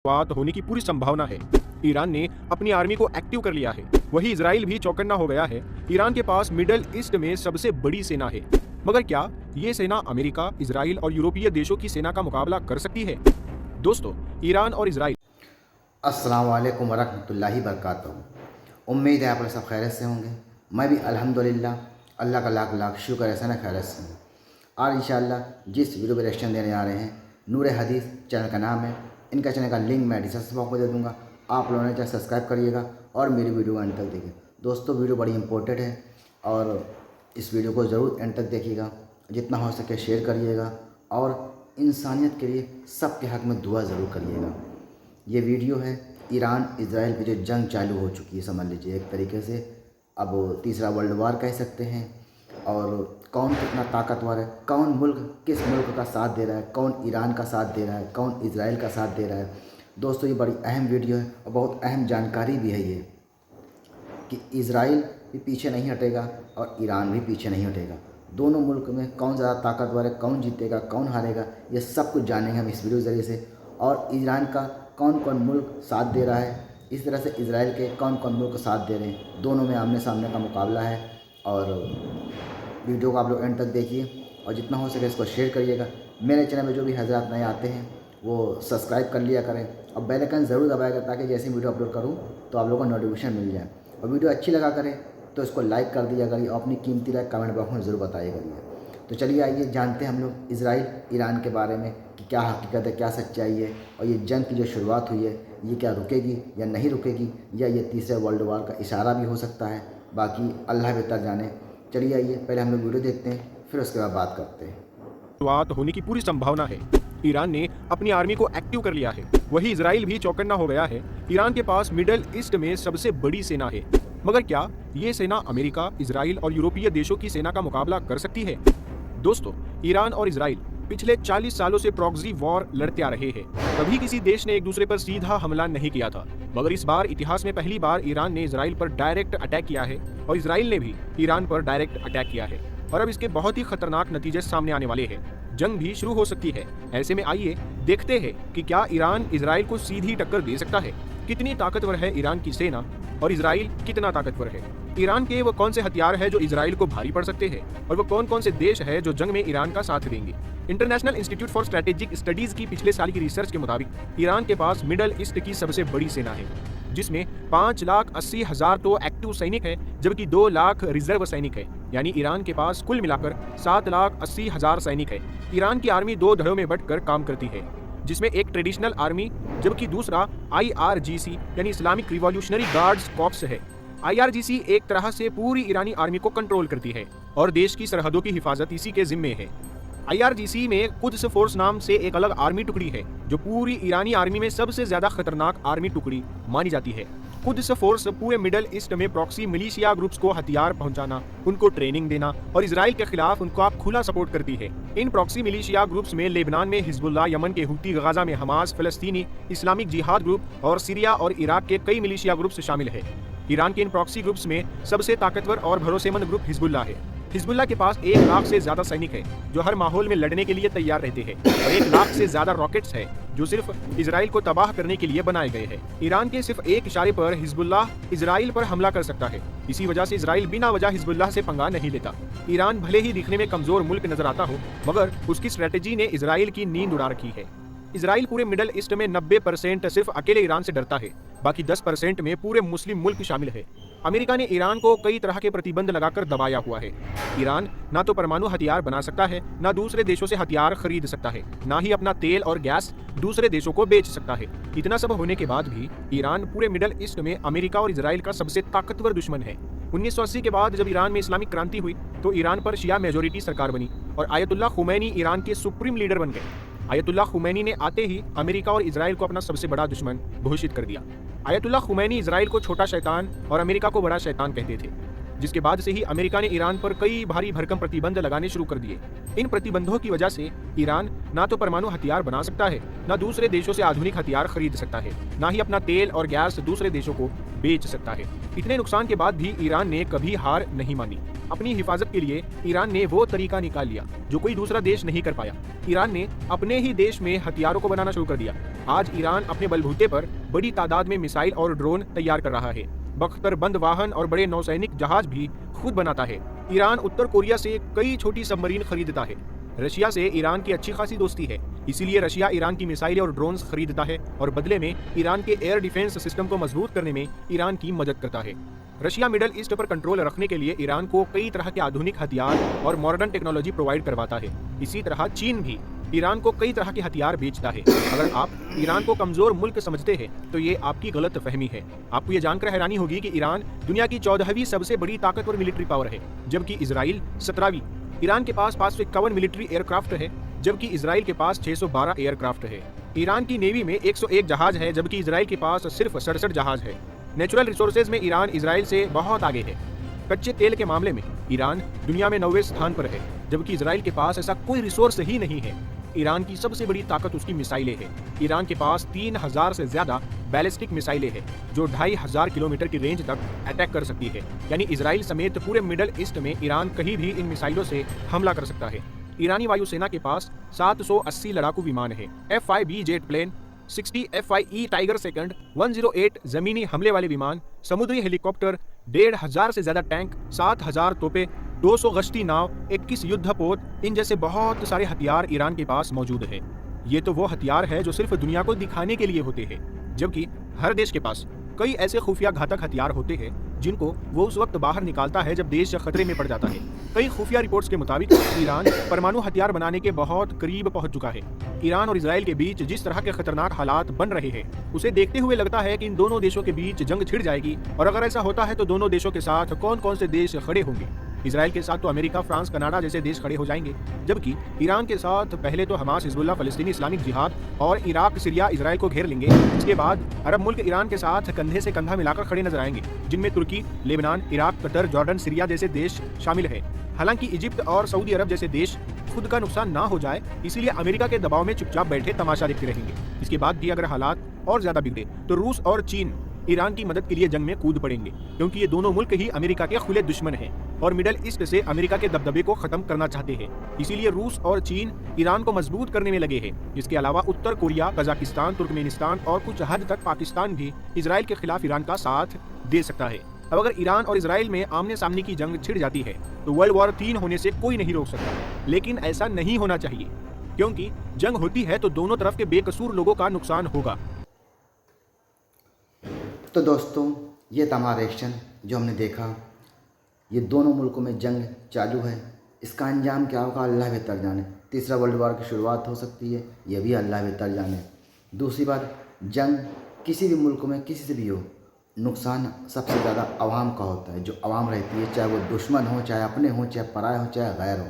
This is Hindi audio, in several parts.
बात होने की पूरी संभावना है। ईरान ने अपनी आर्मी को एक्टिव कर लिया है। वही इजराइल भी चौकन्ना हो गया है। ईरान के पास मिडल ईस्ट में सबसे बड़ी सेना है, मगर क्या ये सेना अमेरिका, इजराइल और यूरोपीय देशों की सेना का मुकाबला कर सकती है? दोस्तों, ईरान और इजराइल। अस्सलाम वालेकुम वरहमतुल्लाहि वबरकातुहू। उम्मीद है आप लोग सब खैरियत से होंगे। मैं भी अल्हम्दुलिल्लाह, अल्लाह का लाख लाख शुक्र है, सना खैरियत से हूँ। और इंशाअल्लाह जिस वीडियो पर रिएक्शन देने आ रहे हैं, नूर हदीस चैनल का नाम है। इनका चैनल का लिंक मैं डिस्क्रिप्शन बॉक्स में दे दूँगा। आप लोगों ने चाहे सब्सक्राइब करिएगा और मेरी वीडियो एंड तक देखिए। दोस्तों, वीडियो बड़ी इंपॉर्टेंट है और इस वीडियो को ज़रूर एंड तक देखिएगा। जितना हो सके शेयर करिएगा और इंसानियत के लिए सबके हक़ में दुआ ज़रूर करिएगा। ये वीडियो है ईरान इजराइल की जो जंग चालू हो चुकी है, समझ लीजिए एक तरीके से अब तीसरा वर्ल्ड वार कह सकते हैं। और कौन कितना ताकतवर है, कौन मुल्क किस मुल्क का साथ दे रहा है, कौन ईरान का साथ दे रहा है, कौन इजराइल का साथ दे रहा है। दोस्तों, ये बड़ी अहम वीडियो है और बहुत अहम जानकारी भी है ये, कि इजराइल भी पीछे नहीं हटेगा और ईरान भी पीछे नहीं हटेगा। दोनों मुल्क में कौन ज़्यादा ताकतवर है, कौन जीतेगा, कौन हारेगा, ये सब कुछ जानेंगे हम इस वीडियो ज़रिए से। और ईरान का कौन कौन मुल्क साथ दे रहा है, इस तरह से इजराइल के कौन कौन मुल्क साथ दे रहे हैं। दोनों में आमने सामने का मुकाबला है। और वीडियो को आप लोग एंड तक देखिए और जितना हो सके इसको शेयर करिएगा। मेरे चैनल में जो भी हज़रात नए आते हैं वो सब्सक्राइब कर लिया करें और बेल आइकन ज़रूर दबाया करें, ताकि जैसे वीडियो अपलोड करूँ तो आप लोगों को नोटिफिकेशन मिल जाए। और वीडियो अच्छी लगा करें तो इसको लाइक कर दिया करिए और अपनी कीमती राय कमेंट बॉक्स में ज़रूर बताइए करिए। तो चलिए आइए जानते हैं हम लोग इजराइल ईरान के बारे में कि क्या हकीकत है, क्या सच्चाई है, और ये जंग की जो शुरुआत हुई है ये क्या रुकेगी या नहीं रुकेगी, या ये तीसरे वर्ल्ड वार का इशारा भी हो सकता है। बाकी अल्लाह बेहतर जाने। चलिए आइए पहले हम लोग वीडियो देखते हैं, फिर उसके बाद बात करते हैं। शुरुआत होने की पूरी संभावना है। ईरान ने अपनी आर्मी को एक्टिव कर लिया है। वही इजराइल भी चौकन्ना हो गया है। ईरान के पास मिडल ईस्ट में सबसे बड़ी सेना है, मगर क्या ये सेना अमेरिका, इजराइल और यूरोपीय देशों की सेना का मुकाबला कर सकती है? दोस्तों, ईरान और इजराइल पिछले 40 सालों से प्रॉक्सी वॉर लड़ते आ रहे हैं। कभी किसी देश ने एक दूसरे पर सीधा हमला नहीं किया था, मगर इस बार इतिहास में पहली बार ईरान ने इजराइल पर डायरेक्ट अटैक किया है और इजराइल ने भी ईरान पर डायरेक्ट अटैक किया है। और अब इसके बहुत ही खतरनाक नतीजे सामने आने वाले हैं। जंग भी शुरू हो सकती है। ऐसे में आइए देखते हैं कि क्या ईरान इजराइल को सीधी टक्कर दे सकता है। कितनी ताकतवर है ईरान की सेना और इजराइल कितना ताकतवर है। ईरान के वो कौन से हथियार है जो इजराइल को भारी पड़ सकते हैं, और वो कौन कौन से देश है जो जंग में ईरान का साथ देंगे। International institute for strategic studies की पिछले साल की रिसर्च के मुताबिक ईरान के पास मिडल ईस्ट की सबसे बड़ी सेना है, जिसमें 5,80,000 तो एक्टिव सैनिक है, जबकि 2 लाख रिजर्व सैनिक है। यानी ईरान के पास कुल मिलाकर 7,80,000 सैनिक है। ईरान की आर्मी 2 धड़ों में बंटकर काम करती है, जिसमें एक ट्रेडिशनल आर्मी जबकि दूसरा IRGC यानी इस्लामिक रिवॉल्यूशनरी गार्ड्स कॉर्प्स है। IRGC एक तरह से पूरी ईरानी आर्मी को कंट्रोल करती है और देश की सरहदों की हिफाजत इसी के जिम्मे है। IRGC में कुद्स फोर्स नाम से एक अलग आर्मी टुकड़ी है, जो पूरी ईरानी आर्मी में सबसे ज्यादा खतरनाक आर्मी टुकड़ी मानी जाती है। कुद्स फोर्स पूरे मिडल ईस्ट में प्रॉक्सी मिलिशिया ग्रुप्स को हथियार पहुंचाना, उनको ट्रेनिंग देना और इजराइल के खिलाफ उनको खुला सपोर्ट करती है। इन प्रॉक्सी मिलिशिया ग्रुप्स में लेबनान में हिजबुल्लाह, यमन के हुती, गाजा में हमास, फिलिस्तीनी इस्लामिक जिहाद ग्रुप और सीरिया और इराक के कई मिलिशिया ग्रुप्स शामिल है। ईरान के इन प्रॉक्सी ग्रुप्स में सबसे ताकतवर और भरोसेमंद ग्रुप हिजबुल्लाह है। हिजबुल्लाह के पास 1 लाख से ज्यादा सैनिक है, जो हर माहौल में लड़ने के लिए तैयार रहते हैं, और 1 लाख से ज्यादा रॉकेट्स है, जो सिर्फ इजराइल को तबाह करने के लिए बनाए गए हैं। ईरान के सिर्फ एक इशारे पर हिजबुल्लाह इजराइल पर हमला कर सकता है। इसी वजह से इजराइल बिना वजह हिजबुल्लाह से पंगा नहीं लेता। ईरान भले ही दिखने में कमजोर मुल्क नजर आता हो, मगर उसकी स्ट्रेटेजी ने इजराइल की नींद उड़ा रखी है। इजराइल पूरे मिडल ईस्ट में 90% सिर्फ अकेले ईरान से डरता है, बाकी 10% में पूरे मुस्लिम मुल्क शामिल है। अमेरिका ने ईरान को कई तरह के प्रतिबंध लगाकर दबाया हुआ है। ईरान ना तो परमाणु हथियार बना सकता है, ना दूसरे देशों से हथियार खरीद सकता है, ना ही अपना तेल और गैस दूसरे देशों को बेच सकता है। इतना सब होने के बाद भी ईरान पूरे मिडल ईस्ट में अमेरिका और इजराइल का सबसे ताकतवर दुश्मन है। 1980 के बाद जब ईरान में इस्लामिक क्रांति हुई तो ईरान पर शिया मेजोरिटी सरकार बनी और आयतुल्लाह खुमैनी ईरान के सुप्रीम लीडर बन गए। आयतुल्लाह खुमैनी ने आते ही अमेरिका और इजराइल को अपना सबसे बड़ा दुश्मन घोषित कर दिया। आयतुल्लाह खुमैनी इजराइल को छोटा शैतान और अमेरिका को बड़ा शैतान कहते थे, जिसके बाद से ही अमेरिका ने ईरान पर कई भारी भरकम प्रतिबंध लगाने शुरू कर दिए। इन प्रतिबंधों की वजह से ईरान ना तो परमाणु हथियार बना सकता है, ना दूसरे देशों से आधुनिक हथियार खरीद सकता है, ना ही अपना तेल और गैस दूसरे देशों को बेच सकता है। इतने नुकसान के बाद भी ईरान ने कभी हार नहीं मानी। अपनी हिफाजत के लिए ईरान ने वो तरीका निकाल लिया जो कोई दूसरा देश नहीं कर पाया। ईरान ने अपने ही देश में हथियारों को बनाना शुरू कर दिया। आज ईरान अपने बलबूते पर बड़ी तादाद में मिसाइल और ड्रोन तैयार कर रहा है। बख्तरबंद वाहन और बड़े नौसैनिक जहाज भी खुद बनाता है। ईरान उत्तर कोरिया से कई छोटी सबमरीन खरीदता है। रशिया से ईरान की अच्छी खासी दोस्ती है, इसीलिए रशिया ईरान की मिसाइलें और ड्रोन्स खरीदता है और बदले में ईरान के एयर डिफेंस सिस्टम को मजबूत करने में ईरान की मदद करता है। रशिया मिडल ईस्ट पर कंट्रोल रखने के लिए ईरान को कई तरह के आधुनिक हथियार और मॉडर्न टेक्नोलॉजी प्रोवाइड करवाता है। इसी तरह चीन भी ईरान को कई तरह के हथियार बेचता है। अगर आप ईरान को कमजोर मुल्क समझते हैं तो ये आपकी गलत फहमी है। आपको ये जानकर हैरानी होगी कि ईरान दुनिया की 14वीं सबसे बड़ी ताकतवर मिलिट्री पावर है, जबकि इजराइल 17वीं। ईरान के पास 551 मिलिट्री एयरक्राफ्ट है, जबकि इजराइल के पास 612 एयरक्राफ्ट है। ईरान की नेवी में 101 जहाज है, जबकि इजराइल के पास सिर्फ 67 जहाज है। नेचुरल रिसोर्सेज में ईरान इजराइल से बहुत आगे है। कच्चे तेल के मामले में ईरान दुनिया में 9वें स्थान पर है, जबकि इजराइल के पास ऐसा कोई रिसोर्स ही नहीं है। ईरान की सबसे बड़ी ताकत उसकी मिसाइलें हैं। ईरान के पास 3000 से ज्यादा बैलिस्टिक मिसाइलें हैं जो 2500 किलोमीटर की रेंज तक अटैक कर सकती है। यानी इजराइल समेत पूरे मिडल ईस्ट में ईरान कहीं भी इन मिसाइलों से हमला कर सकता है। ईरानी वायुसेना के पास 780 लड़ाकू विमान है, F-5B jet plane, 60 F-5E tiger second, 108 जमीनी हमले वाले विमान, समुद्री हेलीकॉप्टर, 1500 से ज्यादा टैंक, 7000 तोपे, 200 गश्ती नाव, 21 युद्धपोत, इन जैसे बहुत सारे हथियार ईरान के पास मौजूद है। ये तो वो हथियार है जो सिर्फ दुनिया को दिखाने के लिए होते हैं, जबकि हर देश के पास कई ऐसे खुफिया घातक हथियार होते हैं जिनको वो उस वक्त बाहर निकालता है जब देश खतरे में पड़ जाता है। कई खुफिया रिपोर्ट्स के मुताबिक ईरान परमाणु हथियार बनाने के बहुत करीब पहुंच चुका है। ईरान और इजराइल के बीच जिस तरह के खतरनाक हालात बन रहे हैं, उसे देखते हुए लगता है कि इन दोनों देशों के बीच जंग छिड़ जाएगी। और अगर ऐसा होता है तो दोनों देशों के साथ कौन कौन से देश खड़े होंगे? इजराइल के साथ तो अमेरिका, फ्रांस, कनाडा जैसे देश खड़े हो जाएंगे, जबकि ईरान के साथ पहले तो हमास, हिजबुल्ला, फलस्तीनी इस्लामिक जिहाद और इराक, सीरिया इजराइल को घेर लेंगे। इसके बाद अरब मुल्क ईरान के साथ कंधे से कंधा मिलाकर खड़े नजर आएंगे, जिनमें Turkey, Lebanon, Iraq, Qatar, Jordan, Syria जैसे देश शामिल है। हालांकि इजिप्ट और सऊदी अरब जैसे देश खुद का नुकसान ना हो जाए, इसीलिए अमेरिका के दबाव में चुपचाप बैठे तमाशा देखते रहेंगे। इसके बाद भी अगर हालात और ज्यादा बिगड़े तो रूस और चीन ईरान की मदद के लिए जंग में कूद पड़ेंगे, क्योंकि ये दोनों मुल्क ही अमेरिका के खुले दुश्मन हैं और मिडल ईस्ट से अमेरिका के दबदबे को खत्म करना चाहते हैं। इसीलिए रूस और चीन ईरान को मजबूत करने में लगे हैं। इसके अलावा उत्तर कोरिया, कजाकिस्तान, तुर्कमेनिस्तान और कुछ हद तक पाकिस्तान भी इजराइल के खिलाफ ईरान का साथ दे सकता है। अब अगर ईरान और इजराइल में आमने सामने की जंग छिड़ जाती है तो वर्ल्ड वॉर 3 होने से कोई नहीं रोक सकता, लेकिन ऐसा नहीं होना चाहिए, क्योंकि जंग होती है तो दोनों तरफ के बेकसूर लोगों का नुकसान होगा। तो दोस्तों, ये था हमारा रिएक्शन जो हमने देखा। ये दोनों मुल्कों में जंग चालू है, इसका अंजाम क्या होगा अल्लाह बेहतर जाने। तीसरा वर्ल्ड वॉर की शुरुआत हो सकती है, ये भी अल्लाह बेहतर जाने। दूसरी बात, जंग किसी भी मुल्क में किसी से भी हो, नुकसान सबसे ज़्यादा अवाम का होता है। जो अवाम रहती है, चाहे वो दुश्मन हो, चाहे अपने हो, चाहे पराए हो, चाहे गैर हो।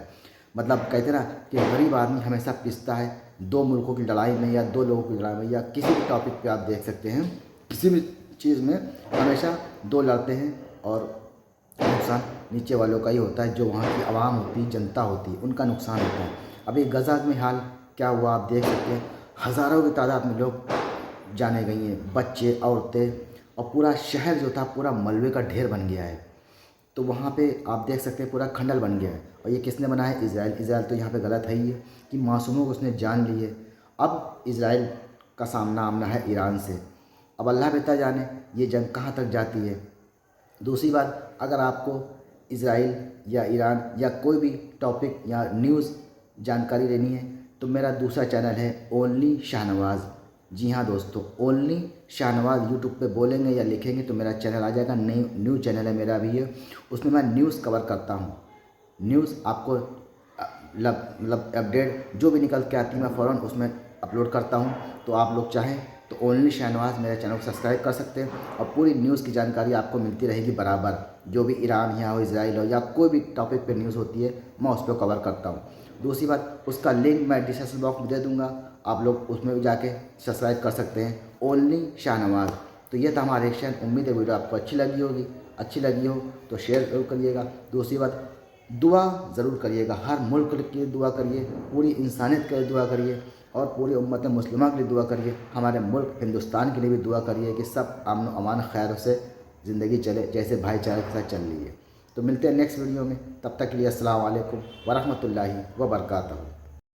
मतलब कहते ना कि गरीब आदमी हमेशा पिसता है। दो मुल्कों की लड़ाई में या दो लोगों की लड़ाई में या किसी भी टॉपिक पे आप देख सकते हैं, किसी भी चीज़ में हमेशा दो लड़ते हैं और नुकसान नीचे वालों का ही होता है। जो वहाँ की आवाम होती है, जनता होती है, उनका नुकसान होता है। अभी गजा में हाल क्या हुआ आप देख सकते हैं। हज़ारों की तादाद में लोग जाने गई हैं, बच्चे, औरतें, और पूरा शहर जो था पूरा मलबे का ढेर बन गया है। तो वहाँ पे आप देख सकते हैं पूरा खंडल बन गया है। और ये किसने बनाया है? इजराइल तो यहाँ पे गलत है ही है कि मासूमों को उसने जान ली है। अब इजराइल का सामना आमना है ईरान से। अब अल्लाह बेहतर जाने ये जंग कहाँ तक जाती है। दूसरी बात, अगर आपको इजराइल या ईरान या कोई भी टॉपिक या न्यूज़ जानकारी लेनी है तो मेरा दूसरा चैनल है ओनली शाहनवाज़। जी हाँ दोस्तों, ओनली शाहनवाज़ यूट्यूब पे बोलेंगे या लिखेंगे तो मेरा चैनल आ जाएगा। न्यू चैनल है मेरा भी है, उसमें मैं न्यूज़ कवर करता हूँ। न्यूज़ आपको मतलब अपडेट जो भी निकल के आती है मैं फ़ौरन उसमें अपलोड करता हूँ। तो आप लोग चाहें तो ओनली शाहनवाज़ मेरे चैनल को सब्सक्राइब कर सकते हैं और पूरी न्यूज़ की जानकारी आपको मिलती रहेगी बराबर। जो भी ईरान या हो, इजराइल हो या कोई भी टॉपिक पे न्यूज़ होती है मैं उस पर कवर करता हूँ। दूसरी बात, उसका लिंक मैं डिस्क्रिप्शन बॉक्स में दे दूँगा, आप लोग उसमें भी जाके सब्सक्राइब कर सकते हैं, ओनली शाहनवाज़। तो ये था हमारा रिएक्शन। उम्मीद है वीडियो आपको अच्छी लगी होगी। अच्छी लगी हो तो शेयर जरूर करिएगा। दूसरी बात, दुआ ज़रूर करिएगा, हर मुल्क के लिए दुआ करिए, पूरी इंसानियत के लिए दुआ करिए और पूरी उम्मत मुस्लिमा के लिए दुआ करिए। हमारे मुल्क हिंदुस्तान के लिए भी दुआ करिए कि सब अमन अमान खैर से ज़िंदगी चले जैसे भाईचारे के साथ चल रही है। तो मिलते हैं नेक्स्ट वीडियो में, तब तक के लिए अस्सलाम वालेकुम वरहमतुल्लाहि व बरकातहू।